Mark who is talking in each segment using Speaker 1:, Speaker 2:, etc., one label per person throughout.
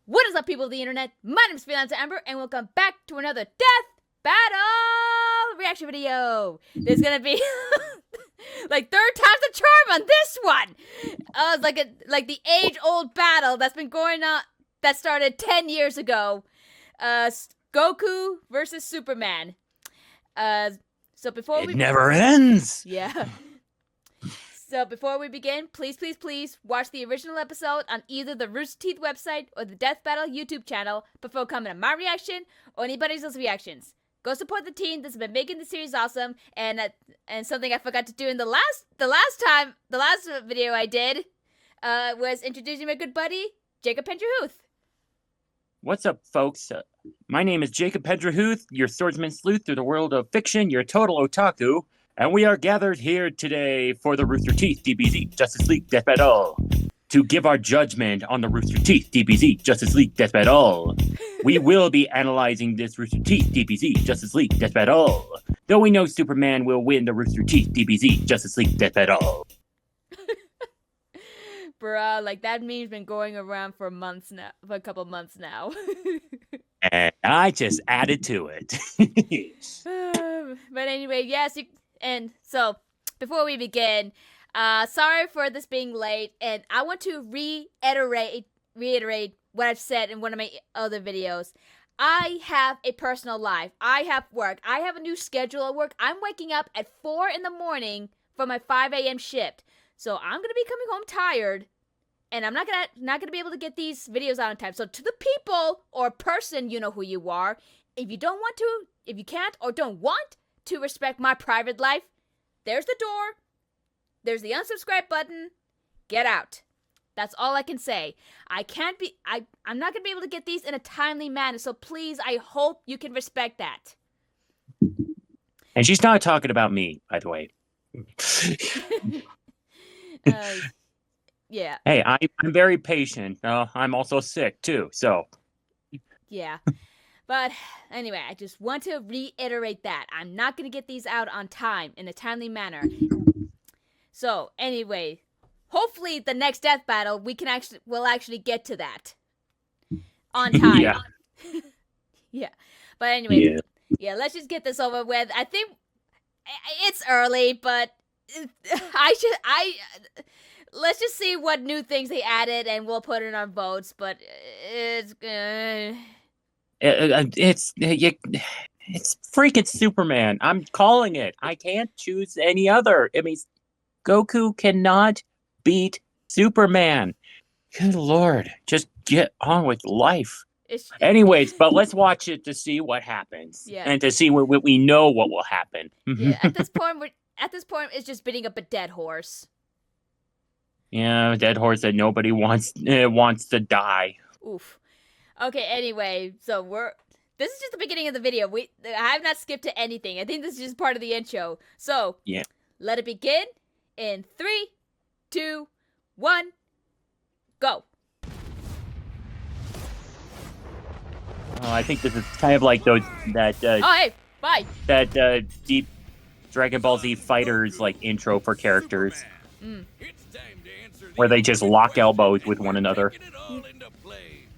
Speaker 1: What is up, people of the internet? My name is Freelancer Amber, and welcome back to another Death Battle reaction video. There's gonna be like third time's the charm on this one. It's like the age-old battle that's been going on that started 10 years ago. Goku versus Superman. So before
Speaker 2: It never ends.
Speaker 1: Yeah. So before we begin, please watch the original episode on either the Rooster Teeth website or the Death Battle YouTube channel before coming to my reaction or anybody else's reactions. Go support the team that's been making the series awesome, and something I forgot to do in the last video I did was introducing my good buddy Jacob Pendrahuth.
Speaker 2: What's up, folks? My name is Jacob Pendrahuth, your swordsman sleuth through the world of fiction, your total otaku, and we are gathered here today for the Rooster Teeth DBZ Justice League Death Battle to give our judgment on the Rooster Teeth DBZ Justice League Death Battle. We will be analyzing this Rooster Teeth DBZ Justice League Death Battle, though we know Superman will win the Rooster Teeth DBZ Justice League Death Battle.
Speaker 1: Bruh, like that meme's been going around for a couple months now.
Speaker 2: And I just added to it.
Speaker 1: But anyway, yes, and so before we begin, sorry for this being late, and I want to reiterate what I've said in one of my other videos. I have a personal life. I have work. I have a new schedule at work. I'm waking up at 4 in the morning for my 5 a.m. shift. So I'm gonna be coming home tired, and I'm not gonna be able to get these videos out on time. So to the people or person, you know who you are. If you can't or don't want to respect my private life, there's the door. There's the unsubscribe button. Get out. That's all I can say. I'm not gonna be able to get these in a timely manner. So please, I hope you can respect that.
Speaker 2: And she's not talking about me, by the way.
Speaker 1: Yeah.
Speaker 2: Hey, I'm very patient. I'm also sick too, so.
Speaker 1: Yeah. But anyway, I just want to reiterate that I'm not going to get these out on time in a timely manner. So anyway, hopefully the next death battle we'll actually get to that on time.
Speaker 2: Yeah.
Speaker 1: Yeah. But anyway, yeah, let's just get this over with. I think it's early, but let's just see what new things they added, and we'll put in our votes. But it's
Speaker 2: freaking Superman. I'm calling it. I can't choose any other. I mean, Goku cannot beat Superman. Good Lord, just get on with life. Anyways, but let's watch it to see what happens.
Speaker 1: Yeah.
Speaker 2: And to see what we know what will happen.
Speaker 1: Yeah, at this point, it's just beating up a dead horse.
Speaker 2: Yeah, a dead horse that nobody wants to die.
Speaker 1: Oof. Okay, anyway, so this is just the beginning of the video. I have not skipped to anything. I think this is just part of the intro. So,
Speaker 2: yeah.
Speaker 1: Let it begin in 3, 2, 1, go.
Speaker 2: Oh, I think this is kind of like oh, hey,
Speaker 1: bye.
Speaker 2: That deep Dragon Ball Z Fighters like intro for characters. Where they just lock elbows with one another.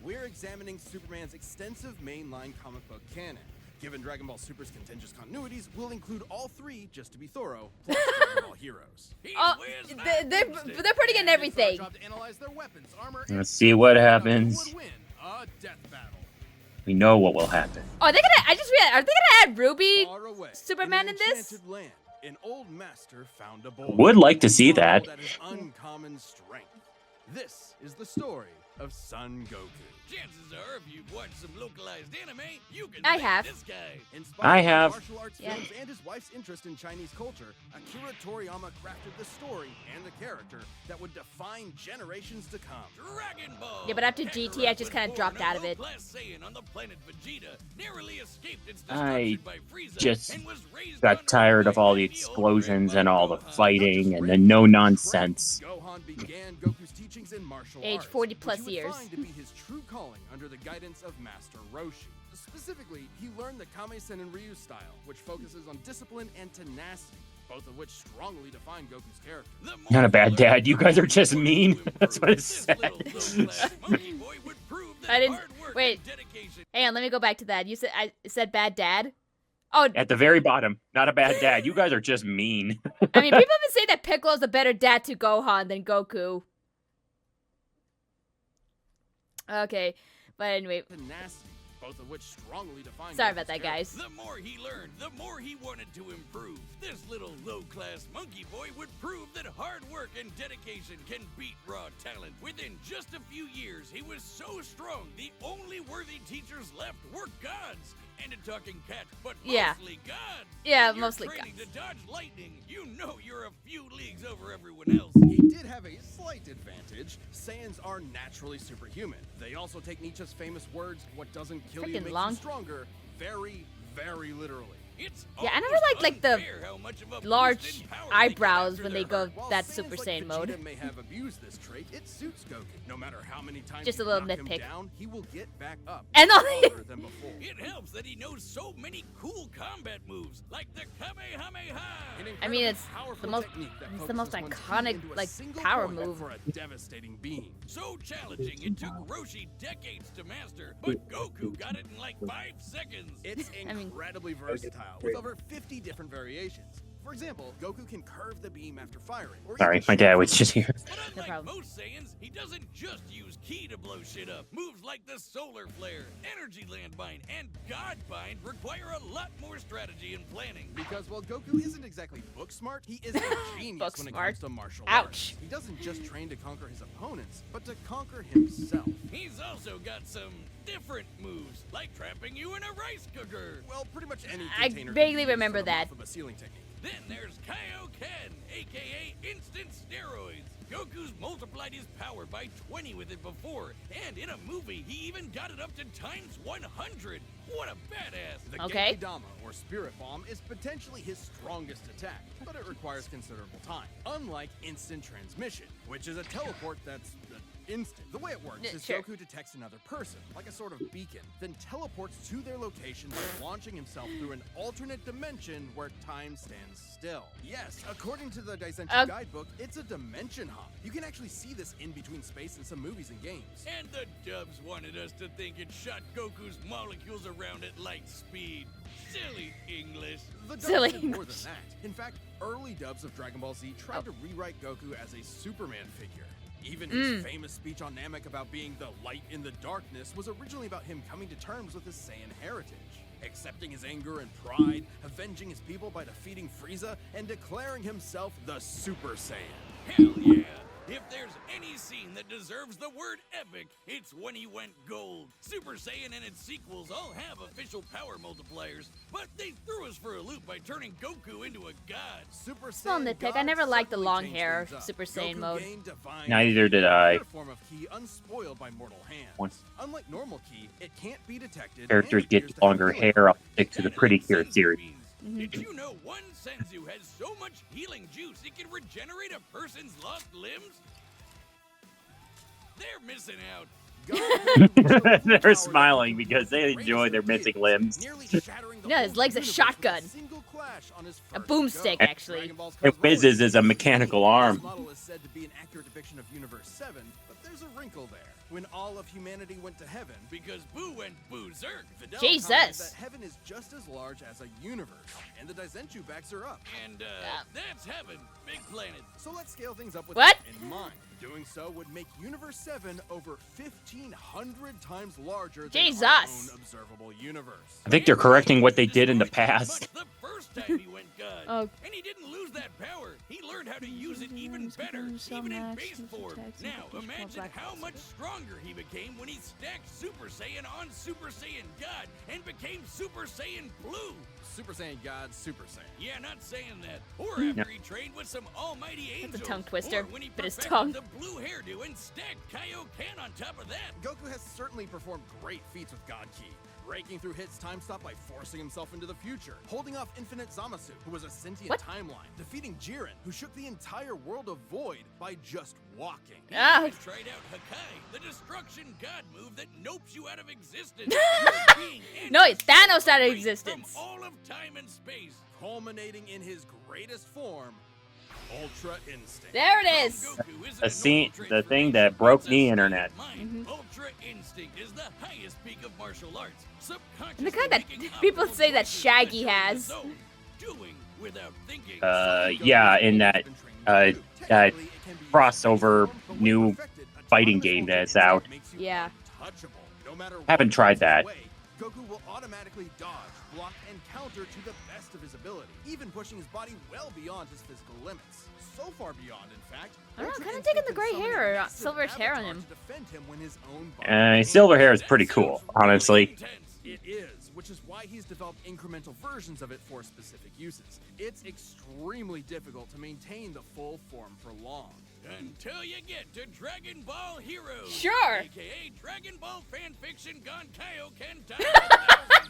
Speaker 3: We're examining Superman's extensive mainline comic book canon. Given Dragon Ball Super's contentious continuities, we'll include all 3, just to be thorough, plus Dragon Ball heroes.
Speaker 1: Oh, they're putting in everything.
Speaker 2: Let's see what happens. We know what will happen.
Speaker 1: Oh, I just realized, are they gonna add Ruby Superman in this?
Speaker 3: An old master found a boy.
Speaker 2: Would like to see that.
Speaker 3: Uncommon strength. This is the story of Son Goku.
Speaker 4: Chances are, if you've watched some localized anime, you can this guy.
Speaker 3: Inspired
Speaker 2: I have.
Speaker 3: by martial arts films and his wife's interest in Chinese culture, Akira Toriyama crafted the story and the character that would define generations to come.
Speaker 4: Dragon Ball.
Speaker 1: Yeah, but after GT, I just kind of dropped out of it.
Speaker 2: I just got tired of all the explosions and all the fighting and the no-nonsense.
Speaker 3: Gohan began Goku's teachings in martial
Speaker 1: Age
Speaker 3: arts,
Speaker 1: 40 plus
Speaker 3: which he would
Speaker 1: years.
Speaker 3: find to be his true calling under the guidance of Master Roshi. Specifically, he learned the Kame-sen and Ryu style, which focuses on discipline and tenacity, both of which strongly define Goku's character.
Speaker 2: Not a bad dad. You guys are just mean. That's what it said.
Speaker 4: that
Speaker 1: I didn't.
Speaker 4: hard work
Speaker 1: Wait.
Speaker 4: and dedication.
Speaker 1: Hang on, let me go back to that. You said I said bad dad. Oh,
Speaker 2: At the very bottom. Not a bad dad. You guys are just mean.
Speaker 1: I mean, people have been saying that Piccolo's a better dad to Gohan than Goku. Okay, but anyway.
Speaker 3: Tenacity, both of which strongly define.
Speaker 1: Sorry
Speaker 3: Goku's
Speaker 1: about that,
Speaker 3: character.
Speaker 1: guys.
Speaker 4: The more he learned, the more he wanted to improve. This little low-class monkey boy would prove that hard work and dedication can beat raw talent. Within just a few years, he was so strong, the only worthy teachers left were gods. And a talking cat, but
Speaker 1: Yeah.
Speaker 4: mostly gods.
Speaker 1: Yeah,
Speaker 4: When you're
Speaker 1: mostly
Speaker 4: training
Speaker 1: gods.
Speaker 4: to dodge lightning, you know you're a few leagues over everyone else.
Speaker 3: He did have a slight advantage. Saiyans are naturally superhuman. They also take Nietzsche's famous words, "What doesn't kill you
Speaker 1: Freaking
Speaker 3: makes
Speaker 1: long.
Speaker 3: you stronger," very, very literally.
Speaker 4: It's
Speaker 1: Yeah, I never
Speaker 4: almost
Speaker 1: liked, like, the
Speaker 4: unfair how much of a boost
Speaker 1: large
Speaker 4: in power
Speaker 1: eyebrows
Speaker 4: they get
Speaker 1: when they
Speaker 4: after
Speaker 1: go
Speaker 4: their hurt.
Speaker 3: While
Speaker 1: that
Speaker 3: Saiyans
Speaker 1: Super
Speaker 3: like
Speaker 1: Saiyan
Speaker 3: Vegeta
Speaker 1: mode.
Speaker 3: may have abused this trait, it suits Goku. No matter how many times
Speaker 1: Just
Speaker 3: you
Speaker 1: a little
Speaker 3: knock him
Speaker 1: nitpick.
Speaker 3: down, he will get back up.
Speaker 1: And all-
Speaker 3: stronger than before.
Speaker 4: It helps that he knows so many cool combat moves, like the Kamehameha.
Speaker 3: An
Speaker 1: I mean, it's
Speaker 3: incredibly powerful
Speaker 1: the most-
Speaker 3: technique that
Speaker 1: it's the most
Speaker 3: focuses one's ki
Speaker 1: iconic,
Speaker 3: into a
Speaker 1: like,
Speaker 3: single
Speaker 1: power
Speaker 3: point
Speaker 1: move.
Speaker 3: for a devastating beam.
Speaker 4: So challenging, it took Roshi decades to master, but Goku got it in like 5 seconds.
Speaker 3: It's
Speaker 1: I mean-
Speaker 3: incredibly versatile, with over 50 different variations. For example, Goku can curve the beam after firing. Or
Speaker 2: Sorry,
Speaker 3: even
Speaker 2: my
Speaker 3: shoot
Speaker 2: dad
Speaker 3: from
Speaker 2: was
Speaker 3: a
Speaker 2: just here.
Speaker 4: But unlike
Speaker 1: problem.
Speaker 4: most Saiyans, he doesn't just use ki to blow shit up. Moves like the Solar Flare, Energy Landmine, and God Bind require a lot more strategy and planning.
Speaker 3: Because while Goku isn't exactly book smart, he is a genius
Speaker 1: Book
Speaker 3: when it
Speaker 1: smart?
Speaker 3: comes to martial
Speaker 1: Ouch.
Speaker 3: arts. He doesn't just train to conquer his opponents, but to conquer himself.
Speaker 4: He's also got some different moves, like trapping you in a rice cooker.
Speaker 3: Well, pretty much any
Speaker 1: I
Speaker 3: container can
Speaker 1: vaguely
Speaker 3: be used
Speaker 1: remember
Speaker 3: for the
Speaker 1: that.
Speaker 3: mouth of a ceiling technique.
Speaker 4: Then there's Kaioken, aka instant steroids. Goku's multiplied his power by 20 with it before, and in a movie, he even got it up to times 100. What a badass!
Speaker 3: The
Speaker 1: Okay.
Speaker 3: Genkidama, or Spirit Bomb, is potentially his strongest attack, but it requires considerable time. Unlike instant transmission, which is a teleport that's instant. The way it works is
Speaker 1: Sure.
Speaker 3: Goku detects another person, like a sort of beacon, then teleports to their location by launching himself through an alternate dimension where time stands still. Yes, according to the Daizenshuu guidebook, it's a dimension hop. You can actually see this in between space in some movies and games.
Speaker 4: And the dubs wanted us to think it shot Goku's molecules around at light speed. Silly English.
Speaker 3: The dubs
Speaker 1: Silly
Speaker 3: did more
Speaker 1: English.
Speaker 3: than that. In fact, early dubs of Dragon Ball Z tried to rewrite Goku as a Superman figure. Even his famous speech on Namek about being the light in the darkness was originally about him coming to terms with his Saiyan heritage, accepting his anger and pride, avenging his people by defeating Frieza, and declaring himself the Super Saiyan.
Speaker 4: Hell yeah! If there's any scene that deserves the word epic, it's when he went gold. Super Saiyan and its sequels all have official power multipliers, but they threw us for a loop by turning Goku into a god.
Speaker 3: Super
Speaker 1: Small
Speaker 3: Saiyan
Speaker 1: nitpick, I
Speaker 3: God
Speaker 1: never liked the
Speaker 3: certainly
Speaker 1: long
Speaker 3: changed
Speaker 1: hair
Speaker 3: things up.
Speaker 1: Super Saiyan
Speaker 3: Goku
Speaker 1: mode.
Speaker 3: gained divine
Speaker 2: Neither did
Speaker 3: ki,
Speaker 2: I.
Speaker 3: another form of ki unspoiled by mortal hands.
Speaker 2: Once
Speaker 3: Unlike normal ki, it can't be detected.
Speaker 2: characters
Speaker 3: and
Speaker 2: get
Speaker 3: appears to have
Speaker 2: longer
Speaker 3: healing
Speaker 2: hair, I'll stick to
Speaker 4: That
Speaker 2: the Pretty
Speaker 4: is
Speaker 2: Cure
Speaker 4: senzu
Speaker 2: series.
Speaker 4: beans. Did you know one senzu has so much healing juice it can regenerate a person's lost limbs? They're missing out.
Speaker 2: They're smiling because they enjoy their missing limbs.
Speaker 1: Yeah, his leg's a shotgun. A boomstick, actually.
Speaker 2: It whizzes as a mechanical arm.
Speaker 3: This model is said to be an accurate depiction of Universe 7, but there's a wrinkle there. When all of humanity went to heaven,
Speaker 4: Because Boo went berserk.
Speaker 3: Videl
Speaker 1: Jesus.
Speaker 3: commented that heaven is just as large as a universe, and the Daizenshuu backs her up.
Speaker 4: And, that's heaven. Big planet.
Speaker 3: So let's scale things up with
Speaker 1: What?
Speaker 3: that in mind. Doing so would make Universe 7 over 1,500 times larger than
Speaker 1: Jesus.
Speaker 3: our own observable universe.
Speaker 2: I think they're correcting what they did in the past.
Speaker 4: The first time he went god.
Speaker 1: Oh.
Speaker 4: And he didn't lose that power. He learned how to use it even better, even in base form. Now, imagine how much stronger he became when he stacked Super Saiyan on Super Saiyan God and became Super Saiyan Blue.
Speaker 3: Super Saiyan God, Super Saiyan.
Speaker 4: Yeah, not saying that. Or after he trained with some almighty angels.
Speaker 1: That's a tongue twister,
Speaker 4: Or when he
Speaker 1: but his
Speaker 4: perfected
Speaker 1: tongue.
Speaker 4: the blue hairdo and stacked Kaioken on top of that.
Speaker 3: Goku has certainly performed great feats with God Ki, breaking through Hit's time stop by forcing himself into the future, holding off Infinite Zamasu, who was a sentient
Speaker 1: What?
Speaker 3: timeline, defeating Jiren, who shook the entire world of Void by just walking.
Speaker 1: Ah.
Speaker 4: He tried out Hakai, the destruction god move that nopes you out of existence. Being
Speaker 1: No, it's Thanos out of
Speaker 4: free
Speaker 1: existence.
Speaker 4: From all of time and space.
Speaker 3: Culminating in his greatest form, Ultra Instinct.
Speaker 1: There it is.
Speaker 4: Goku isn't
Speaker 2: The
Speaker 4: a
Speaker 2: scene,
Speaker 4: normal
Speaker 2: the thing that
Speaker 4: transformation,
Speaker 2: broke
Speaker 4: it's a
Speaker 2: the
Speaker 4: state of
Speaker 2: internet.
Speaker 4: mind. Ultra Instinct is the highest peak of martial arts.
Speaker 1: And the kind that people say that Shaggy has.
Speaker 4: Doing without thinking.
Speaker 2: Yeah, in that crossover new fighting game that's out.
Speaker 1: Yeah.
Speaker 2: Haven't tried that.
Speaker 3: Goku will automatically dodge, block, and counter to the best of his ability, even pushing his body well beyond his physical limits. So far beyond, in fact.
Speaker 1: I don't know,
Speaker 3: Ultra
Speaker 1: kind of
Speaker 3: Instinct
Speaker 1: digging the
Speaker 3: can
Speaker 1: gray
Speaker 3: summon a
Speaker 1: hair,
Speaker 3: massive
Speaker 1: silverish hair on
Speaker 3: avatar
Speaker 1: him.
Speaker 3: to defend him when his own body
Speaker 2: Silver hair is pretty cool, honestly.
Speaker 3: It is, which is why he's developed incremental versions of it for specific uses. It's extremely difficult to maintain the full form for long.
Speaker 4: Until you get to Dragon Ball Heroes.
Speaker 1: Sure.
Speaker 4: AKA Dragon Ball fanfiction gone Kaioken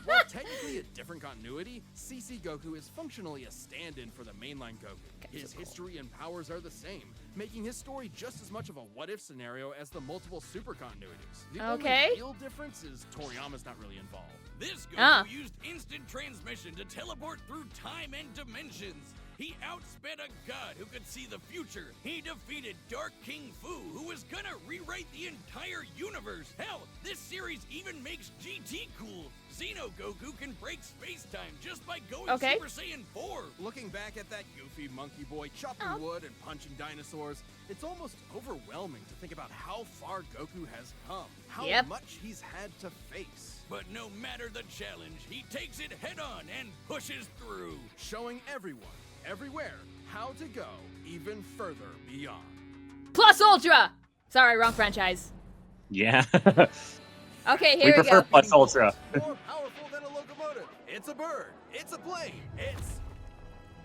Speaker 3: While technically a different continuity, CC Goku is functionally a stand-in for the mainline Goku. His history and powers are the same, making his story just as much of a what-if scenario as the multiple super continuities. The
Speaker 1: Okay.
Speaker 3: only real difference is Toriyama's not really involved.
Speaker 4: This Goku used instant transmission to teleport through time and dimensions. He outsped a god who could see the future. He defeated Dark King Fu, who was gonna rewrite the entire universe. Hell, this series even makes GT cool. Xeno Goku can break space-time just by going Super Saiyan 4.
Speaker 3: Looking back at that goofy monkey boy chopping wood and punching dinosaurs, it's almost overwhelming to think about how far Goku has come, how much he's had to face.
Speaker 4: But no matter the challenge, he takes it head-on and pushes through.
Speaker 3: Showing everyone, everywhere, how to go even further beyond.
Speaker 1: Plus Ultra! Sorry, wrong franchise.
Speaker 2: Yeah.
Speaker 1: Okay,
Speaker 2: We
Speaker 1: here we
Speaker 2: prefer
Speaker 1: go.
Speaker 2: Plus Ultra.
Speaker 3: More powerful than a locomotive. It's a bird. It's a plane. It's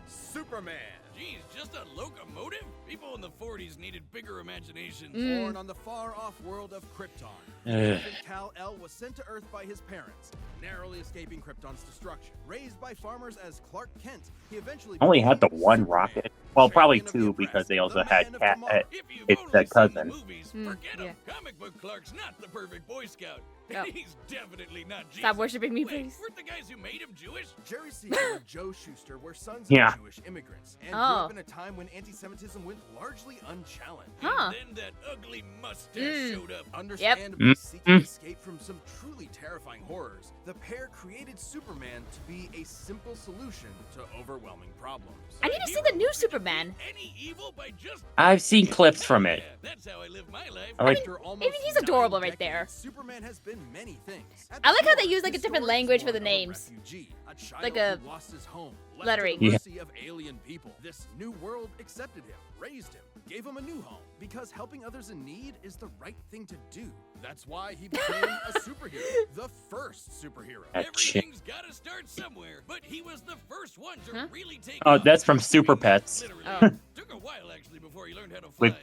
Speaker 3: Superman.
Speaker 4: Geez, just a locomotive? People in the 40s needed bigger imaginations.
Speaker 3: Born on the far-off world of Krypton,
Speaker 2: Ugh.
Speaker 3: infant Kal-El was sent to Earth by his parents, narrowly escaping Krypton's destruction. Raised by farmers as Clark Kent, he eventually
Speaker 2: Only had the
Speaker 3: became
Speaker 2: one
Speaker 3: Superman,
Speaker 2: rocket. Well, probably
Speaker 3: champion of the
Speaker 2: two because they
Speaker 3: oppressed,
Speaker 2: also
Speaker 3: the
Speaker 2: had
Speaker 3: man of
Speaker 2: Cat.
Speaker 3: tomorrow.
Speaker 4: If you've
Speaker 2: It's
Speaker 4: only
Speaker 2: the
Speaker 4: seen
Speaker 2: cousin.
Speaker 4: the movies, forget him. Comic book Clark's not the perfect Boy Scout.
Speaker 1: Oh.
Speaker 4: He's definitely not Jesus.
Speaker 1: Stop worshiping me,
Speaker 4: Wait,
Speaker 1: please.
Speaker 4: weren't the guys who made him Jewish?
Speaker 3: Jerry Siegel and Joe Schuster were sons
Speaker 2: Yeah.
Speaker 3: of Jewish immigrants and grew up in a time when anti-Semitism went largely unchallenged.
Speaker 1: Huh.
Speaker 4: And then that ugly mustache showed up.
Speaker 3: Understandably seeking escape from some truly terrifying horrors, the pair created Superman to be a simple solution to overwhelming problems.
Speaker 1: I need to see the new Superman.
Speaker 4: Any evil by just
Speaker 2: I've seen clips from it.
Speaker 4: Yeah, that's how I live my life.
Speaker 2: I like-
Speaker 3: After almost
Speaker 1: I mean, he's
Speaker 3: 9
Speaker 1: adorable right there.
Speaker 3: decades, Superman has been many things. At
Speaker 1: I
Speaker 3: the
Speaker 1: like how they
Speaker 3: core,
Speaker 1: use, like, a
Speaker 3: his
Speaker 1: different
Speaker 3: story is
Speaker 1: language for
Speaker 3: one
Speaker 1: the
Speaker 3: of
Speaker 1: names.
Speaker 3: refugee, a child
Speaker 1: Like a
Speaker 3: who lost his home, left
Speaker 1: lettering.
Speaker 3: to the
Speaker 2: Yeah.
Speaker 3: mercy of alien people. This new world accepted him, raised him, gave him a new home, because helping others in need is the right thing to do. That's why he became a superhero, the first superhero.
Speaker 2: That chick.
Speaker 4: Everything's gotta start somewhere, but he was the first one to really take
Speaker 2: Oh,
Speaker 4: off.
Speaker 2: that's from Super Pets.
Speaker 4: Literally.
Speaker 1: Oh.
Speaker 4: Took a while actually before he learned how to fly.
Speaker 2: With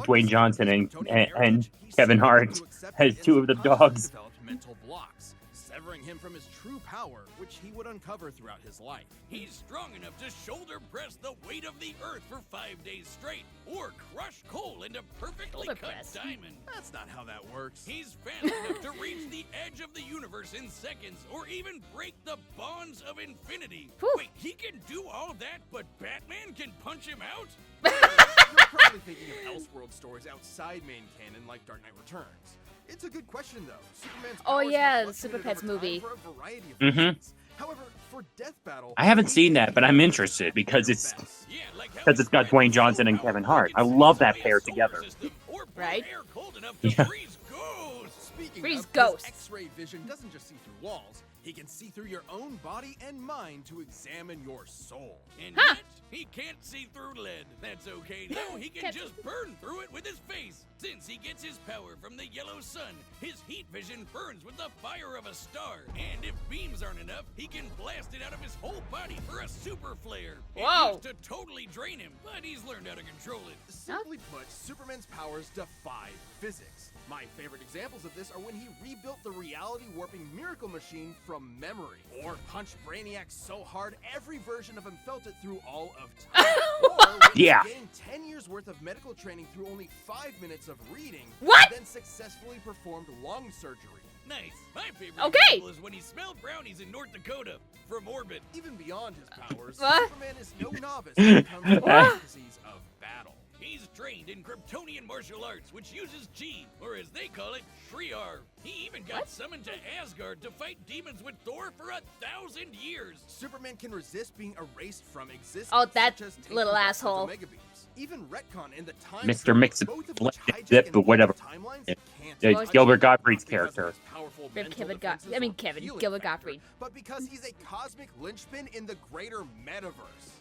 Speaker 2: Dwayne Johnson and Kevin Hart as two of the dogs.
Speaker 3: Mental blocks, severing him from his true power, which he would uncover throughout his life.
Speaker 4: He's strong enough to shoulder press the weight of the earth for 5 days straight, or crush coal into perfectly
Speaker 1: Shoulder
Speaker 4: cut
Speaker 1: press.
Speaker 4: diamond.
Speaker 3: That's not how that works.
Speaker 4: He's fast enough to reach the edge of the universe in seconds, or even break the bonds of infinity.
Speaker 1: Whew.
Speaker 4: Wait, he can do all that, but Batman can punch him out?
Speaker 3: You're probably thinking of Elseworld stories outside main canon like Dark Knight Returns. It's a good question, though. Superman's
Speaker 1: Oh,
Speaker 3: powers
Speaker 1: yeah,
Speaker 3: have
Speaker 1: the Super
Speaker 3: fluctuated
Speaker 1: Pets
Speaker 3: over time
Speaker 1: movie.
Speaker 3: for a variety of
Speaker 2: Mhm.
Speaker 3: reasons. However, for Death Battle,
Speaker 2: I haven't
Speaker 3: he
Speaker 2: seen that, but I'm
Speaker 3: is
Speaker 2: interested because it's
Speaker 4: Yeah, like how
Speaker 2: because it's got Dwayne Johnson and Kevin Hart. I love that pair together.
Speaker 4: Or blow
Speaker 1: Right?
Speaker 4: air cold enough to
Speaker 2: Yeah.
Speaker 4: freeze ghosts.
Speaker 3: Speaking
Speaker 1: Freeze
Speaker 3: of,
Speaker 1: ghosts.
Speaker 3: his X-ray vision doesn't just see through walls. He can see through your own body and mind to examine your soul.
Speaker 4: And
Speaker 1: Huh.
Speaker 4: yet, he can't see through lead. That's okay, though. He can
Speaker 1: Can't
Speaker 4: just burn through it with his face. Since he gets his power from the yellow sun, his heat vision burns with the fire of a star. And if beams aren't enough, he can blast it out of his whole body for a super flare.
Speaker 1: Whoa.
Speaker 4: It used to totally drain him, but he's learned how to control it.
Speaker 3: Simply put, Superman's powers defy physics. My favorite examples of this are when he rebuilt the reality warping miracle machine from memory, or punched Brainiac so hard every version of him felt it through all of time. Or when
Speaker 2: Yeah.
Speaker 3: he gained 10 years worth of medical training through only 5 minutes of reading,
Speaker 1: What?
Speaker 3: and then successfully performed lung surgery.
Speaker 4: Nice. My favorite
Speaker 1: Okay.
Speaker 4: example is when he smelled brownies in North Dakota. from orbit.
Speaker 3: Even beyond his powers,
Speaker 1: What?
Speaker 3: Superman is no novice when it comes to the intricacies of battle.
Speaker 4: He's trained in Kryptonian martial arts, which uses chi, or as they call it, Shriar. He even got summoned to Asgard to fight demons with Thor for 1,000 years.
Speaker 3: Superman can resist being erased from existence.
Speaker 1: Oh, that
Speaker 3: such as taking
Speaker 1: little
Speaker 3: back his
Speaker 1: asshole.
Speaker 3: Omega beams. Even retcon in the time
Speaker 2: Mr.
Speaker 3: zone,
Speaker 2: Mix it,
Speaker 3: both of
Speaker 2: blend
Speaker 3: which
Speaker 2: it,
Speaker 3: hijack
Speaker 2: zip,
Speaker 3: and
Speaker 2: but whatever.
Speaker 3: timelines
Speaker 2: Yeah.
Speaker 3: can't
Speaker 2: Yeah,
Speaker 3: touch
Speaker 2: Gilbert
Speaker 3: him.
Speaker 2: Gottfried's
Speaker 3: Not because of
Speaker 2: character.
Speaker 3: his powerful
Speaker 1: Rip
Speaker 3: mental
Speaker 1: Kevin
Speaker 3: defenses
Speaker 1: I mean
Speaker 3: or
Speaker 1: Kevin,
Speaker 3: healing
Speaker 1: Gilbert
Speaker 3: factor,
Speaker 1: Gottfried.
Speaker 3: but because he's a cosmic linchpin in the greater metaverse.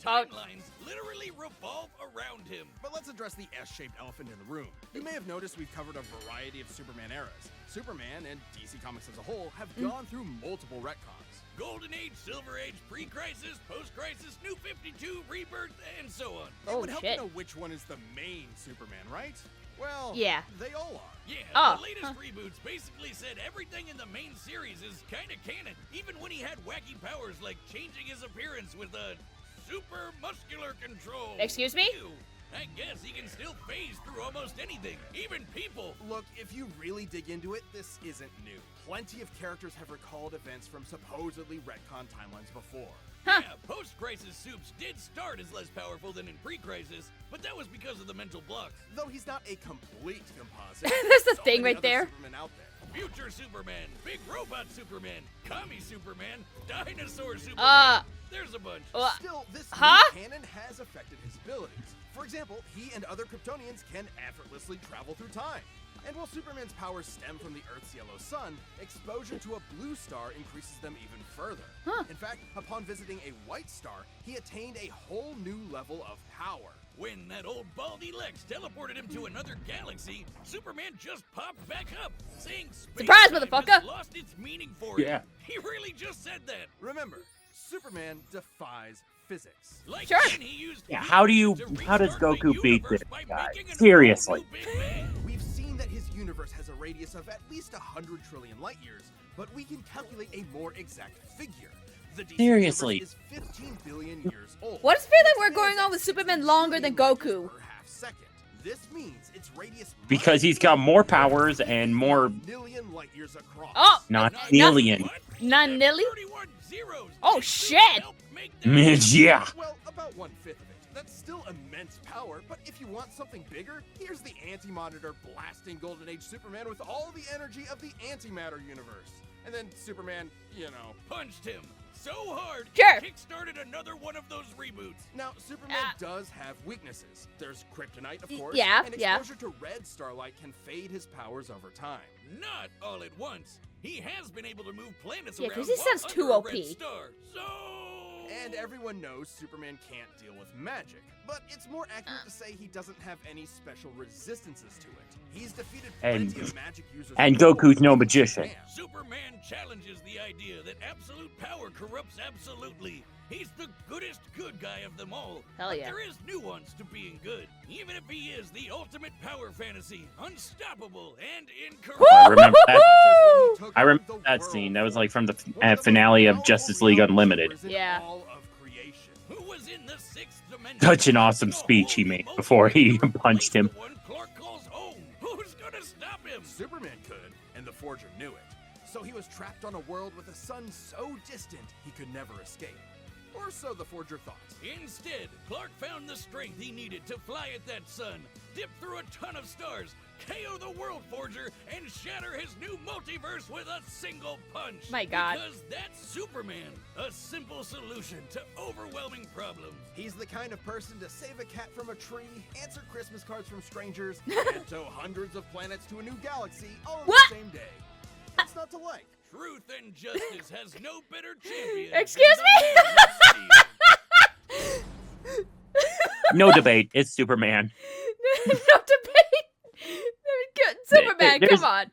Speaker 4: Timelines literally revolve around him.
Speaker 3: But let's address the S-shaped elephant in the room. You may have noticed we've covered a variety of Superman eras. Superman and DC Comics as a whole have gone through multiple retcons.
Speaker 4: Golden Age, Silver Age, pre-crisis, post-crisis, New 52, Rebirth, and so on.
Speaker 3: It
Speaker 1: Oh,
Speaker 3: would help
Speaker 1: shit.
Speaker 3: to know which one is the main Superman, right? Well,
Speaker 1: Yeah.
Speaker 3: they all are.
Speaker 4: Yeah,
Speaker 1: Oh,
Speaker 4: the latest reboots basically said everything in the main series is kind of canon, even when he had wacky powers like changing his appearance with a super muscular control.
Speaker 1: Excuse me?
Speaker 4: Ew. I guess he can still phase through almost anything, even people.
Speaker 3: Look, if you really dig into it, this isn't new. Plenty of characters have recalled events from supposedly retcon timelines before.
Speaker 1: Huh.
Speaker 4: Yeah, post-crisis Supes did start as less powerful than in pre-crisis, but that was because of the mental blocks.
Speaker 3: Though he's not a complete composite.
Speaker 1: There's the
Speaker 3: so
Speaker 1: thing
Speaker 3: many
Speaker 1: right
Speaker 3: other
Speaker 1: there.
Speaker 3: Supermen out there.
Speaker 4: Future Superman, Big Robot Superman, Commie Superman, Dinosaur Superman. There's a bunch.
Speaker 3: Still, this
Speaker 1: Huh?
Speaker 3: new canon has affected his abilities. For example, he and other Kryptonians can effortlessly travel through time. And while Superman's powers stem from the Earth's yellow sun, exposure to a blue star increases them even further. In fact, upon visiting a white star, he attained a whole new level of power.
Speaker 4: When that old baldy Lex teleported him to another galaxy, Superman just popped back up, saying
Speaker 1: Surprise,
Speaker 4: space-time
Speaker 1: motherfucker!
Speaker 4: has lost its meaning for him.
Speaker 2: Yeah.
Speaker 4: He really just said that.
Speaker 3: Remember, Superman defies physics.
Speaker 4: Like
Speaker 1: Sure.
Speaker 4: when he used
Speaker 2: Yeah,
Speaker 4: heat
Speaker 2: how does
Speaker 4: to
Speaker 2: Goku
Speaker 4: restart the
Speaker 2: beat
Speaker 4: universe
Speaker 2: this
Speaker 4: by
Speaker 2: guy?
Speaker 4: making an
Speaker 2: Seriously.
Speaker 4: all-new Big Bang.
Speaker 3: We've seen that his universe has a radius of at least 100 trillion light years, but we can calculate a more exact figure. The DC
Speaker 2: Seriously.
Speaker 3: universe is 15 billion years old.
Speaker 1: What is feeling
Speaker 3: Its
Speaker 1: we're going
Speaker 3: span
Speaker 1: on
Speaker 3: is
Speaker 1: with
Speaker 3: 60
Speaker 1: Superman longer than
Speaker 3: trillion
Speaker 1: Goku?
Speaker 3: per half second. This means its radius
Speaker 2: Because he's got more powers and more
Speaker 3: million light years across.
Speaker 1: Oh,
Speaker 2: not
Speaker 4: Not-
Speaker 2: alien.
Speaker 4: What?
Speaker 1: non nilly?
Speaker 4: 31 zeros.
Speaker 1: Oh,
Speaker 4: They
Speaker 1: shit.
Speaker 4: helped make that
Speaker 2: Yeah.
Speaker 3: Well, about 1/5 of it. That's still immense power, but if you want something bigger, here's the Anti-Monitor blasting Golden Age Superman with all the energy of the antimatter universe. And then Superman,
Speaker 4: punched him so hard,
Speaker 1: Sure.
Speaker 4: it kickstarted another one of those reboots.
Speaker 3: Now, Superman does have weaknesses. There's kryptonite, of course,
Speaker 1: yeah,
Speaker 3: and
Speaker 1: yeah.
Speaker 3: exposure to red starlight can fade his powers over time.
Speaker 4: Not all at once. He has been able to move planets
Speaker 1: Yeah,
Speaker 4: around
Speaker 1: 'cause he
Speaker 4: while
Speaker 1: sounds
Speaker 4: under
Speaker 1: too
Speaker 4: a
Speaker 1: OP.
Speaker 4: red star. So...
Speaker 3: And everyone knows Superman can't deal with magic, but it's more accurate to say he doesn't have any special resistances to it. He's defeated
Speaker 2: And-
Speaker 3: plenty of magic users.
Speaker 2: and
Speaker 3: before,
Speaker 2: Goku's no
Speaker 3: like
Speaker 2: magician.
Speaker 3: Superman.
Speaker 4: Superman challenges the idea that absolute power corrupts absolutely. He's the goodest good guy of them all.
Speaker 1: Hell
Speaker 4: but
Speaker 1: yeah.
Speaker 4: there is nuance to being good, even if he is the ultimate power fantasy, unstoppable and incorruptible.
Speaker 2: I remember that.
Speaker 3: Such as when he took
Speaker 2: I remember
Speaker 3: the
Speaker 2: that
Speaker 3: world
Speaker 2: scene. That was like from the
Speaker 3: One of the most
Speaker 2: finale of
Speaker 3: powerful
Speaker 2: Justice League
Speaker 3: reality
Speaker 2: Unlimited.
Speaker 3: supers in
Speaker 1: Yeah.
Speaker 3: all of creation.
Speaker 4: Who was in the sixth dimension?
Speaker 2: Such an awesome
Speaker 4: The
Speaker 2: speech he
Speaker 4: holy
Speaker 2: made
Speaker 4: most
Speaker 2: before he
Speaker 4: replaced
Speaker 2: punched him.
Speaker 4: the one Clark calls home. Who's gonna stop him?
Speaker 3: Superman could, and the Forger knew it. So he was trapped on a world with a sun so distant he could never escape. Or so the Forger thought.
Speaker 4: Instead, Clark found the strength he needed to fly at that sun, dip through a ton of stars, KO the World Forger, and shatter his new multiverse with a single punch.
Speaker 1: My God.
Speaker 4: Because that's Superman, a simple solution to overwhelming problems.
Speaker 3: He's the kind of person to save a cat from a tree, answer Christmas cards from strangers, and tow hundreds of planets to a new galaxy all in
Speaker 1: What?
Speaker 3: the same day. What's not to like?
Speaker 4: Truth and justice has no better champion.
Speaker 1: Excuse
Speaker 4: than the Man of Steel.
Speaker 2: No debate. It's Superman.
Speaker 1: No debate. Superman,
Speaker 2: There's-
Speaker 1: come on.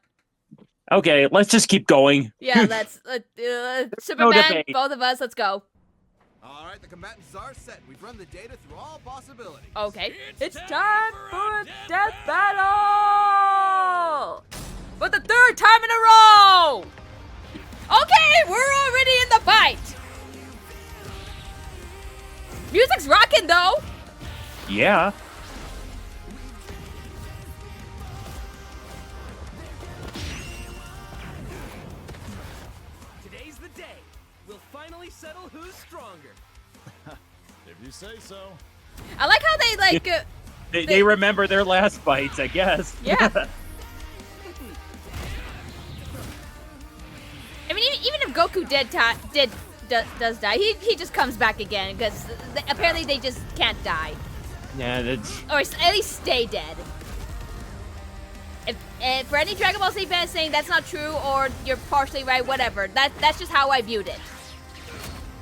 Speaker 2: Okay, let's just keep going.
Speaker 1: Yeah, let's Superman,
Speaker 2: debate.
Speaker 1: both of us, let's go.
Speaker 3: All right, the combatants are set. We've run the data through all possibilities.
Speaker 1: Okay.
Speaker 4: It's
Speaker 1: It's
Speaker 4: time
Speaker 1: time
Speaker 4: for
Speaker 1: for
Speaker 4: a
Speaker 1: a
Speaker 4: death
Speaker 1: death battle! For the third time in a row! Okay, we're already in the fight! Music's rocking though!
Speaker 2: Yeah.
Speaker 5: Today's the day. We'll finally settle stronger.
Speaker 6: If you say so.
Speaker 1: I like how they like.
Speaker 2: They remember their last fights, I guess.
Speaker 1: Yeah. I mean, even if Goku does die, he just comes back again because apparently they just can't die,
Speaker 2: Yeah, that's.
Speaker 1: or at least stay dead. If for any Dragon Ball Z fan saying that's not true or you're partially right, whatever, that's just how I viewed it.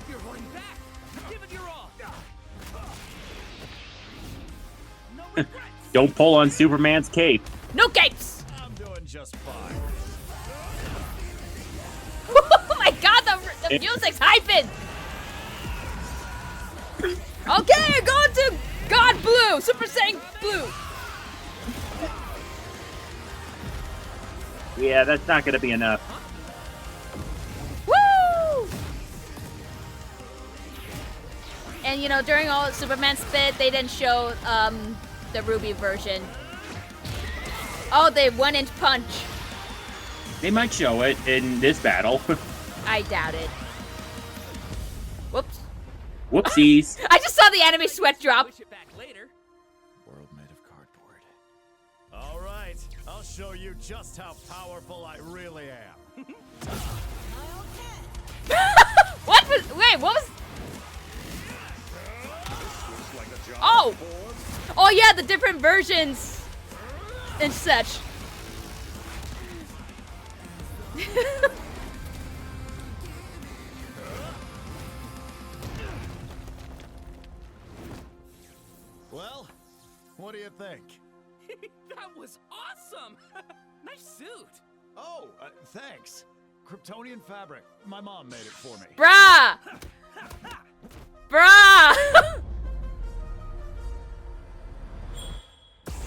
Speaker 5: You're holding back. Give it your all. No regrets.
Speaker 2: Don't pull on Superman's cape.
Speaker 1: No capes.
Speaker 6: I'm doing just fine.
Speaker 1: Oh my god, the music's hyping! Okay, going to God Blue! Super Saiyan Blue!
Speaker 2: Yeah, that's not gonna be enough.
Speaker 1: Woo! And you know, during all Superman spit, they didn't show the Ruby version. Oh, they 1-inch punch.
Speaker 2: They might show it in this battle.
Speaker 1: I doubt it. Whoops.
Speaker 2: Whoopsies.
Speaker 1: I just saw the enemy sweat drop.
Speaker 5: Wish it back later.
Speaker 6: World made of cardboard. All right, I'll show you just how powerful I really am.
Speaker 1: What was? Wait, what was? Oh! Oh yeah, the different versions and such.
Speaker 6: Well, what do you think?
Speaker 5: That was awesome. Nice suit.
Speaker 6: Oh, thanks. Kryptonian fabric. My mom made it for me.
Speaker 1: Bruh! Bruh!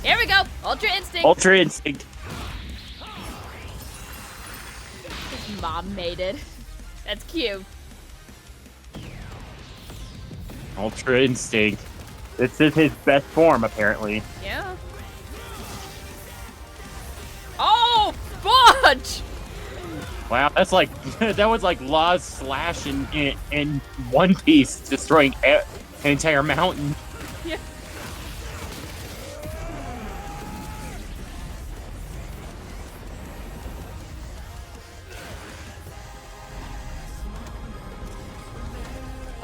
Speaker 1: Here we go. Ultra Instinct.
Speaker 2: Ultra Instinct.
Speaker 1: His mom made it. That's cute.
Speaker 2: Ultra Instinct. This is his best form, apparently.
Speaker 1: Yeah. Oh, fudge!
Speaker 2: Wow, that's like that was like Law's slash in One Piece, destroying an entire mountain.
Speaker 1: Yeah.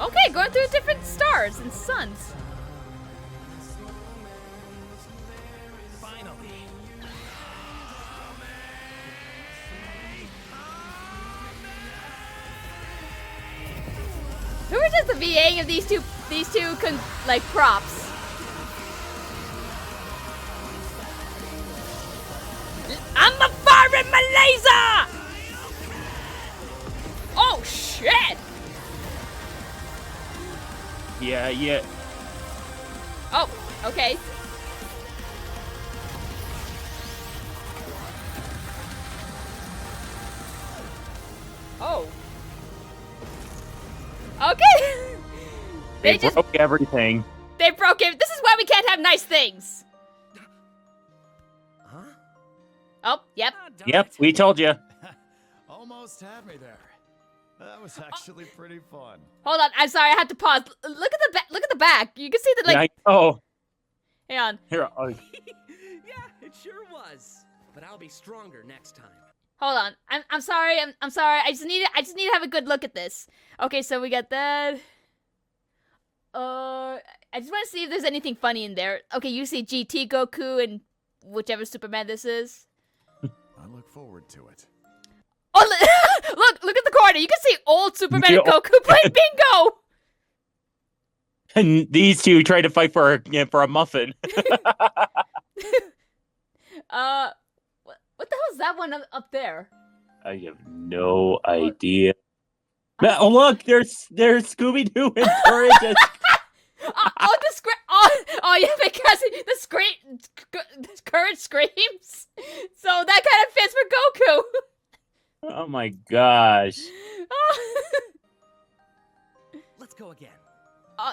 Speaker 1: Okay, going through different stars and suns.
Speaker 5: Finally.
Speaker 1: Who are just the VAing of these two like props? I'm a firing my laser! Oh shit!
Speaker 2: Yeah.
Speaker 1: Oh, okay. Oh. Okay.
Speaker 2: They broke everything.
Speaker 1: They broke it. This is why we can't have nice things.
Speaker 5: Huh?
Speaker 1: Oh, yep.
Speaker 5: Ah, darn
Speaker 2: Yep,
Speaker 5: it.
Speaker 2: we told you.
Speaker 6: Almost had me there. That was actually pretty fun.
Speaker 1: Hold on. I'm sorry. I had to pause. Look at the back. Look at the back. You can see the like.
Speaker 2: Yeah,
Speaker 1: Hang on.
Speaker 2: Here.
Speaker 5: Yeah, it sure was. But I'll be stronger next time.
Speaker 1: Hold on. I'm sorry. I'm sorry. I just need to have a good look at this. Okay, so we got that. I just want to see if there's anything funny in there. Okay, you see GT Goku and whichever Superman this is.
Speaker 6: I look forward to it.
Speaker 1: Oh, look at the corner. You can see old Superman and Goku playing bingo.
Speaker 2: And these two try to fight for a muffin.
Speaker 1: What the hell is that one up there?
Speaker 2: I have no idea. Oh look, there's Scooby-Doo and Courage.
Speaker 1: Oh yeah, because the Courage screams. So that kind of fits for Goku.
Speaker 2: Oh my gosh.
Speaker 5: Let's go again.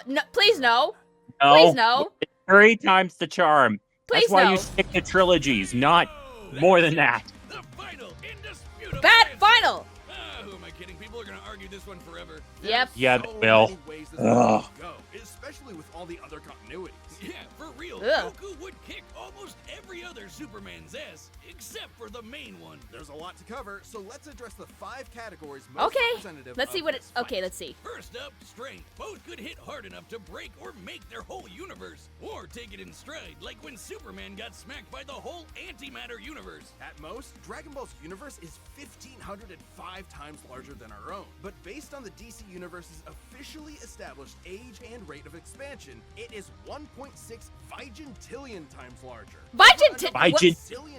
Speaker 1: No, please no.
Speaker 2: No.
Speaker 1: Please no.
Speaker 2: 3 times the charm.
Speaker 1: Please
Speaker 2: That's why
Speaker 1: no.
Speaker 2: you stick to trilogies, not more than that.
Speaker 4: The final indisputable
Speaker 1: Bad
Speaker 4: answer.
Speaker 1: final.
Speaker 4: Who am I kidding? People are gonna argue argue this one forever.
Speaker 1: Yep.
Speaker 2: Yeah,
Speaker 3: So
Speaker 2: they will.
Speaker 3: many ways this
Speaker 2: Ugh.
Speaker 3: movie could go, especially with all the other continuities.
Speaker 4: Yeah, for real.
Speaker 1: Ugh.
Speaker 4: Goku would kick almost every other Superman's ass, except for the main one.
Speaker 3: There's a lot to cover, so let's address the 5 categories most
Speaker 1: Okay.
Speaker 3: representative
Speaker 1: Let's see
Speaker 3: of
Speaker 1: what it.
Speaker 3: this fight.
Speaker 1: Okay, let's see.
Speaker 4: First up, strength. Both could hit hard enough to break or make their whole universe, or take it in stride, like when Superman got smacked by the whole antimatter universe.
Speaker 3: At most, Dragon Ball's universe is 1,505 times larger than our own. But based on the DC Universe's officially established age and rate of expansion, it is 1.6 vigintillion times larger.
Speaker 2: Vigin-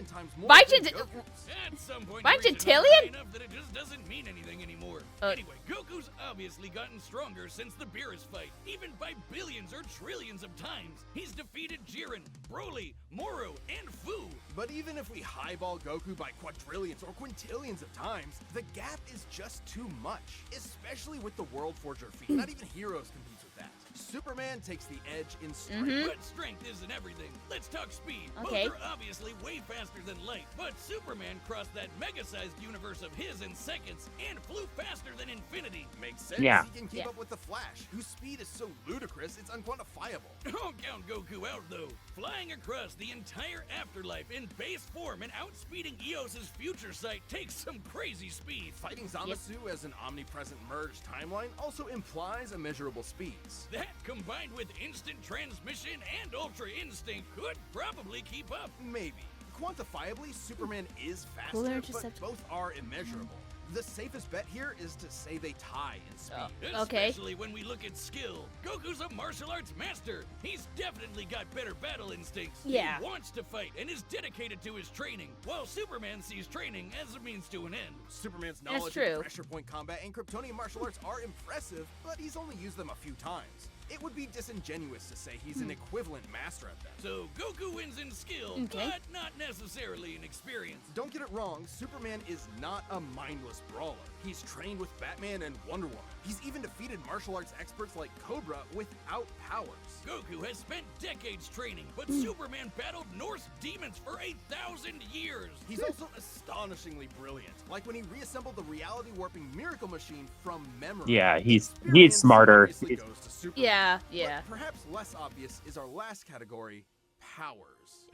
Speaker 3: Times more
Speaker 1: Vigin-
Speaker 3: than Goku's.
Speaker 4: At some point,
Speaker 1: By
Speaker 4: you reach a
Speaker 1: Gentillion?
Speaker 4: number high enough that it just doesn't mean anything anymore. Anyway, Goku's obviously gotten stronger since the Beerus fight, even by billions or trillions of times. He's defeated Jiren, Broly, Moro, and Fu.
Speaker 3: But even if we highball Goku by quadrillions or quintillions of times, the gap is just too much, especially with the World Forger feat. Not even Heroes competes with that. Superman takes the edge in strength.
Speaker 4: But strength isn't everything. Let's talk speed.
Speaker 1: Okay.
Speaker 4: Both are obviously way faster than light, but Superman crossed that mega-sized universe of his in seconds and flew faster than infinity.
Speaker 3: Makes sense.
Speaker 2: Yeah.
Speaker 3: He can keep up with the Flash, whose speed is so ludicrous it's unquantifiable.
Speaker 4: Don't count Goku out, though. Flying across the entire afterlife in base form and outspeeding Eos's future sight takes some crazy speed.
Speaker 3: Fighting Zamasu as an omnipresent merged timeline also implies immeasurable speeds.
Speaker 4: That, combined with instant transmission and ultra instinct, could probably keep up.
Speaker 3: Maybe. Quantifiably, Superman is
Speaker 1: Cooler
Speaker 3: faster, but
Speaker 1: intercept-
Speaker 3: both are immeasurable. The safest bet here is to say they tie in speed.
Speaker 1: Okay.
Speaker 4: Especially when we look at skill. Goku's a martial arts master. He's definitely got better battle instincts.
Speaker 1: Yeah.
Speaker 4: He wants to fight and is dedicated to his training, while Superman sees training as a means to an end.
Speaker 3: Superman's
Speaker 1: That's
Speaker 3: knowledge
Speaker 1: true.
Speaker 3: of pressure point combat and Kryptonian martial arts are impressive, but he's only used them a few times. It would be disingenuous to say he's an equivalent master at them.
Speaker 4: So Goku wins in skill,
Speaker 1: Okay.
Speaker 4: but not necessarily in experience.
Speaker 3: Don't get it wrong, Superman is not a mindless brawler. He's trained with Batman and Wonder Woman. He's even defeated martial arts experts like Cobra without powers.
Speaker 4: Goku has spent decades training, but Superman battled Norse demons for 1,000 years.
Speaker 3: He's also astonishingly brilliant, like when he reassembled the reality warping miracle machine from memory.
Speaker 2: Yeah, he's
Speaker 3: Experience
Speaker 2: smarter.
Speaker 3: obviously goes to Superman.
Speaker 1: Yeah.
Speaker 3: But perhaps less obvious is our last category, powers.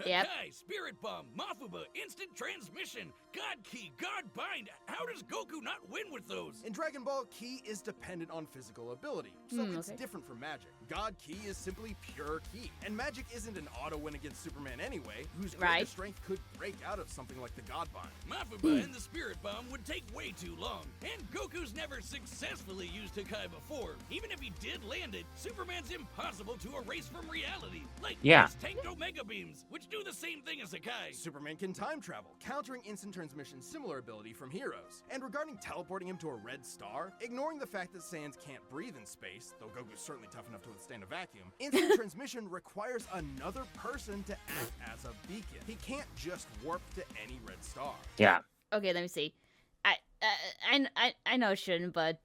Speaker 1: Yep.
Speaker 4: Hakai, Spirit Bomb, Mafuba, Instant Transmission, God Key, God Bind. How does Goku not win with those?
Speaker 3: In Dragon Ball, Ki is dependent on physical ability, so it's
Speaker 1: okay.
Speaker 3: different from magic. God Ki is simply pure Ki, and magic isn't an auto win against Superman anyway, whose
Speaker 1: Right.
Speaker 3: greatest strength could break out of something like the God Bind.
Speaker 4: Mafuba and the Spirit Bomb would take way too long, and Goku's never successfully used Hakai before. Even if he did land it, Superman's impossible to erase from reality, like
Speaker 2: Yeah.
Speaker 4: his tanked Omega Beams, which do the same thing as Hakai.
Speaker 3: Superman can time travel, countering instant transmission's similar ability from Heroes. And regarding teleporting him to a red star, ignoring the fact that Saiyans can't breathe in space, though Goku's certainly tough enough to withstand a vacuum, instant transmission requires another person to act as a beacon. He can't just warp to any red star.
Speaker 2: Yeah.
Speaker 1: Okay, let me see. I know I shouldn't, but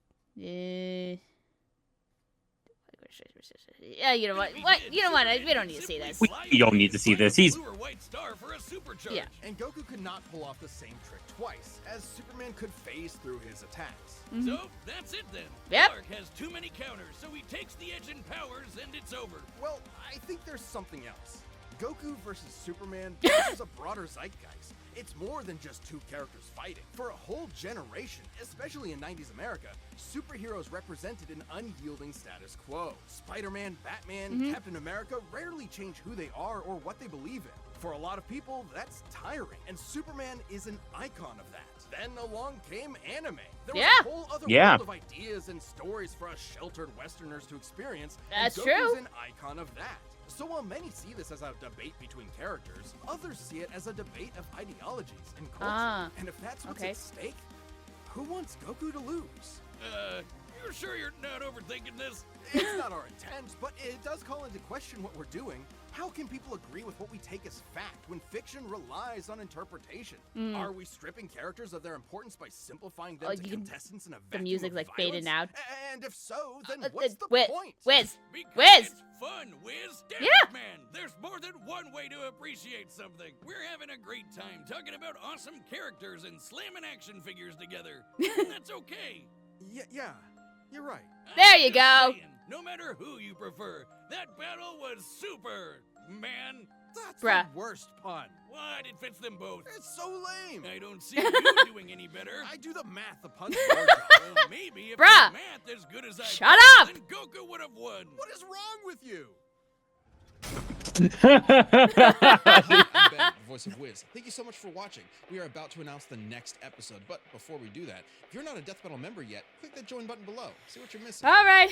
Speaker 1: yeah, you know what? What? You know what? We don't need to see this.
Speaker 2: We don't need to see this. He's-
Speaker 4: Blue or white star for a supercharge.
Speaker 1: Yeah.
Speaker 3: And Goku could not pull off the same trick twice, as Superman could phase through his attacks.
Speaker 4: So that's it then.
Speaker 1: Yep.
Speaker 4: Clark has too many counters, so he takes the edge in powers and it's over.
Speaker 3: Well, I think there's something else. Goku versus Superman is a broader zeitgeist. It's more than just two characters fighting. For a whole generation, especially in 90s America, superheroes represented an unyielding status quo. Spider-Man, Batman, Captain America rarely change who they are or what they believe in. For a lot of people, that's tiring, and Superman is an icon of that. Then along came anime. There was
Speaker 1: Yeah.
Speaker 3: a whole other
Speaker 2: Yeah.
Speaker 3: world of ideas and stories for us sheltered Westerners to experience,
Speaker 1: That's
Speaker 3: and
Speaker 1: true.
Speaker 3: Goku's an icon of that. So while many see this as a debate between characters, others see it as a debate of ideologies and culture.
Speaker 1: Ah,
Speaker 3: And if that's what's
Speaker 1: okay.
Speaker 3: at stake, who wants Goku to lose?
Speaker 4: You're sure you're not overthinking this?
Speaker 3: It's not our intent, but it does call into question what we're doing. How can people agree with what we take as fact when fiction relies on interpretation? Are we stripping characters of their importance by simplifying them
Speaker 1: Oh,
Speaker 3: to
Speaker 1: you can-
Speaker 3: contestants in a
Speaker 1: the
Speaker 3: vacuum
Speaker 1: music's
Speaker 3: of
Speaker 1: like fading
Speaker 3: violence?
Speaker 1: out.
Speaker 3: And if so, then what's the
Speaker 1: Wiz,
Speaker 3: point?
Speaker 1: Wiz,
Speaker 4: Because
Speaker 1: Wiz.
Speaker 4: it's fun, Wiz. Damn
Speaker 1: Yeah.
Speaker 4: it, man. There's more than one way to appreciate something. We're having a great time talking about awesome characters and slamming action figures together. And that's okay.
Speaker 3: Yeah, you're right.
Speaker 1: There you
Speaker 4: I'm just
Speaker 1: go.
Speaker 4: saying, no matter who you prefer, that battle was super, man.
Speaker 3: That's
Speaker 1: Bruh.
Speaker 3: the worst pun.
Speaker 4: What? It fits them both.
Speaker 3: It's so lame.
Speaker 4: I don't see you doing any better.
Speaker 3: I do the math. The pun's more job.
Speaker 4: Well, maybe if
Speaker 1: Bruh.
Speaker 4: the math as good as I
Speaker 1: Shut
Speaker 4: thought,
Speaker 1: up.
Speaker 4: then Goku would have won.
Speaker 3: What is wrong with you?
Speaker 7: Hi, I'm Ben, the voice of Wiz. Thank you so much for watching. We are about to announce the next episode, but before we do that, if you're not a Death Battle member yet, click that join button below. See what you're missing.
Speaker 1: All right.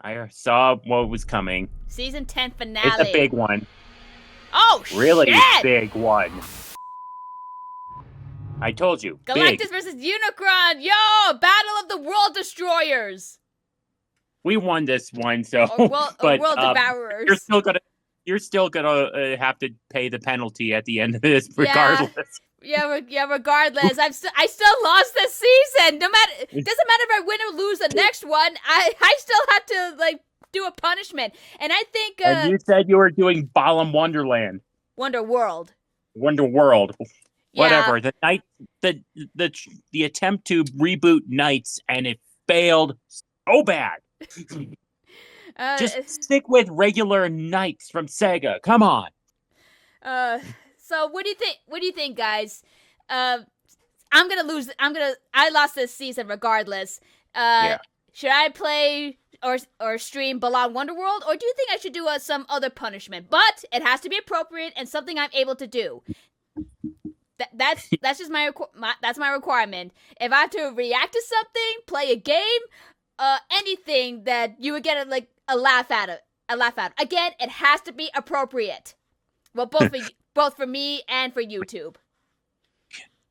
Speaker 2: I saw what was coming.
Speaker 1: Season 10 finale.
Speaker 2: It's a big one.
Speaker 1: Oh,
Speaker 2: Really
Speaker 1: shit!
Speaker 2: big one. I told you.
Speaker 1: Galactus
Speaker 2: Big.
Speaker 1: versus Unicron. Yo, Battle of the World Destroyers.
Speaker 2: We won this one, so.
Speaker 1: Or World,
Speaker 2: but,
Speaker 1: or world Devourers.
Speaker 2: You're still gonna have to pay the penalty at the end of this,
Speaker 1: Yeah.
Speaker 2: regardless.
Speaker 1: Yeah, regardless, I still lost this season. No matter, it doesn't matter if I win or lose the next one. I still have to like do a punishment, and I think
Speaker 2: And you said you were doing Balam Wonderland,
Speaker 1: Wonder World.
Speaker 2: Wonder World,
Speaker 1: Yeah.
Speaker 2: whatever. The night, the attempt to reboot Knights, and it failed so bad. Just stick with regular Knights from Sega. Come on.
Speaker 1: So what do you think? What do you think, guys? I'm gonna lose. I lost this season regardless.
Speaker 2: Yeah.
Speaker 1: Should I play or stream Balan Wonderworld, or do you think I should do some other punishment? But it has to be appropriate and something I'm able to do. That's just that's my requirement. If I have to react to something, play a game, anything that you would get a laugh out of. Again, it has to be appropriate. Well, both for me and for YouTube.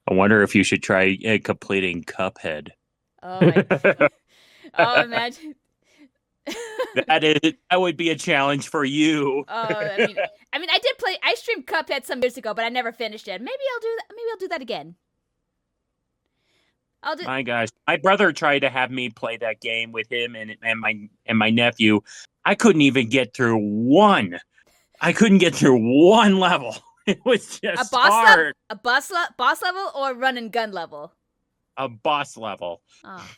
Speaker 2: I wonder if you should try completing Cuphead.
Speaker 1: Oh my god. Oh, imagine.
Speaker 2: That would be a challenge for you.
Speaker 1: Oh, I mean, I streamed Cuphead some years ago, but I never finished it. Maybe I'll do that. Maybe I'll do that again.
Speaker 2: My gosh, my brother tried to have me play that game with him and my nephew. I couldn't even get through one. I couldn't get through one level. It was just hard.
Speaker 1: A boss level or run and gun level?
Speaker 2: A boss level.
Speaker 1: Oh.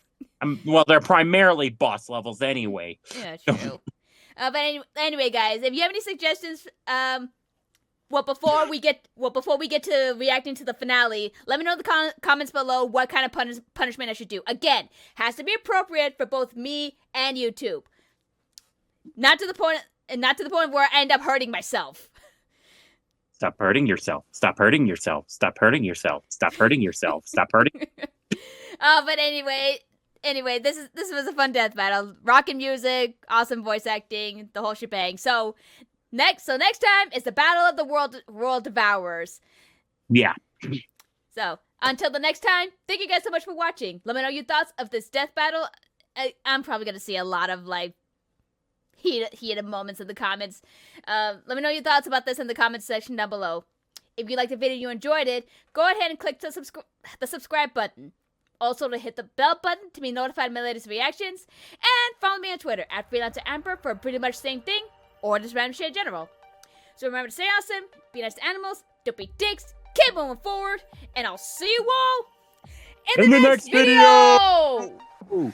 Speaker 2: Well, they're primarily boss levels anyway.
Speaker 1: Yeah, true. But anyway, guys, if you have any suggestions, before we get to reacting to the finale, let me know in the comments below what kind of punishment I should do. Again, has to be appropriate for both me and YouTube. Not to the point where I end up hurting myself.
Speaker 2: Stop hurting yourself. Stop hurting yourself. Stop hurting yourself. Stop hurting yourself. Stop hurting.
Speaker 1: But anyway, this was a fun death battle. Rockin' music, awesome voice acting, the whole shebang. So next time is the Battle of the World Devourers.
Speaker 2: Yeah.
Speaker 1: So until the next time, thank you guys so much for watching. Let me know your thoughts of this death battle. I'm probably gonna see a lot of heated moments in the comments. Let me know your thoughts about this in the comments section down below. If you liked the video and you enjoyed it, go ahead and click the subscribe button. Also to hit the bell button to be notified of my latest reactions. And follow me on Twitter at FreelancerAmber for pretty much the same thing, or just random shit in general. So remember to stay awesome, be nice to animals, don't be dicks, keep moving forward, and I'll see you all in the next video!
Speaker 2: Ooh.